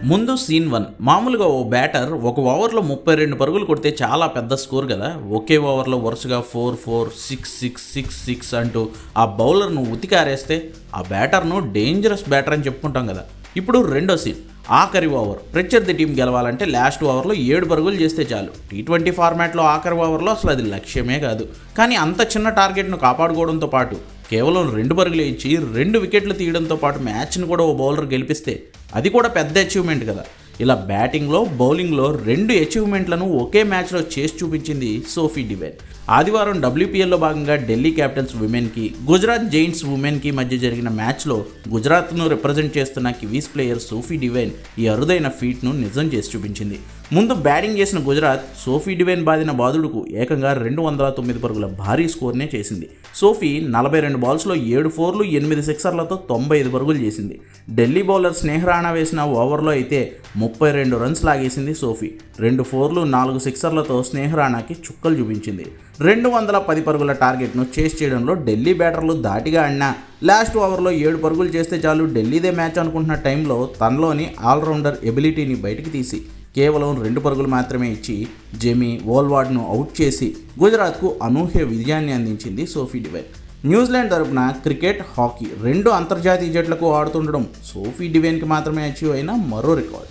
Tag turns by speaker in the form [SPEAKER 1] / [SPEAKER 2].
[SPEAKER 1] ముందు సీన్ 1. మామూలుగా ఓ బ్యాటర్ ఒక ఓవర్లో 32 పరుగులు కొడితే చాలా పెద్ద స్కోర్ కదా. ఒకే ఓవర్లో వరుసగా 4-4, 6-6 అంటూ ఆ బౌలర్ను ఉతికారేస్తే ఆ బ్యాటర్ను డేంజరస్ బ్యాటర్ అని చెప్పుకుంటాం కదా. ఇప్పుడు రెండో సీన్, ఆఖరి ఓవర్. ప్రత్యర్థి టీం గెలవాలంటే లాస్ట్ ఓవర్లో 7 పరుగులు చేస్తే చాలు. T20 ఫార్మాట్లో ఆఖరి ఓవర్లో అసలు అది లక్ష్యమే కాదు. కానీ అంత చిన్న టార్గెట్ను కాపాడుకోవడంతో పాటు కేవలం 2 పరుగులు ఇచ్చి 2 వికెట్లు తీయడంతో పాటు మ్యాచ్ను కూడా ఓ బౌలర్ గెలిపిస్తే అది కూడా పెద్ద అచీవ్మెంట్ కదా. ఇలా బ్యాటింగ్లో బౌలింగ్లో 2 అచీవ్మెంట్లను ఒకే మ్యాచ్లో చేసి చూపించింది సోఫీ డివైన్. ఆదివారం WPLలో భాగంగా ఢిల్లీ క్యాపిటల్స్ ఉమెన్కి గుజరాత్ జైంట్స్ ఉమెన్కి మధ్య జరిగిన మ్యాచ్లో గుజరాత్ను రిప్రజెంట్ చేస్తున్న కివీస్ ప్లేయర్ సోఫీ డివైన్ ఈ అరుదైన ఫీట్ను నిజం చేసి చూపించింది. ముందు బ్యాటింగ్ చేసిన గుజరాత్ సోఫీ డివైన్ బాదిన బాదుడుకు ఏకంగా 209 పరుగుల భారీ స్కోర్నే చేసింది. సోఫీ 42 బాల్స్లో 7 ఫోర్లు 8 సిక్సర్లతో 95 పరుగులు చేసింది. ఢిల్లీ బౌలర్ స్నేహ రాణా వేసిన ఓవర్లో అయితే 32 రన్స్ లాగేసింది సోఫీ. 2 ఫోర్లు 4 సిక్సర్లతో స్నేహ రాణాకి చుక్కలు చూపించింది. 210 పరుగుల టార్గెట్ను చేస్ చేయడంలో ఢిల్లీ బ్యాటర్లు దాటిగా ఆడినా లాస్ట్ ఓవర్లో 7 పరుగులు చేస్తే చాలు ఢిల్లీదే మ్యాచ్ అనుకుంటున్న టైంలో తనలోని ఆల్రౌండర్ ఎబిలిటీని బయటికి తీసి కేవలం 2 పరుగులు మాత్రమే ఇచ్చి జెమీ వోల్వార్డ్ను అవుట్ చేసి గుజరాత్కు అనూహ్య విజయాన్ని అందించింది సోఫీ డివైన్. న్యూజిలాండ్ తరపున క్రికెట్, హాకీ 2 అంతర్జాతీయ జట్లకు ఆడుతుండడం సోఫీ డివైన్కి మాత్రమే అచీవ్ అయిన మరో రికార్డ్.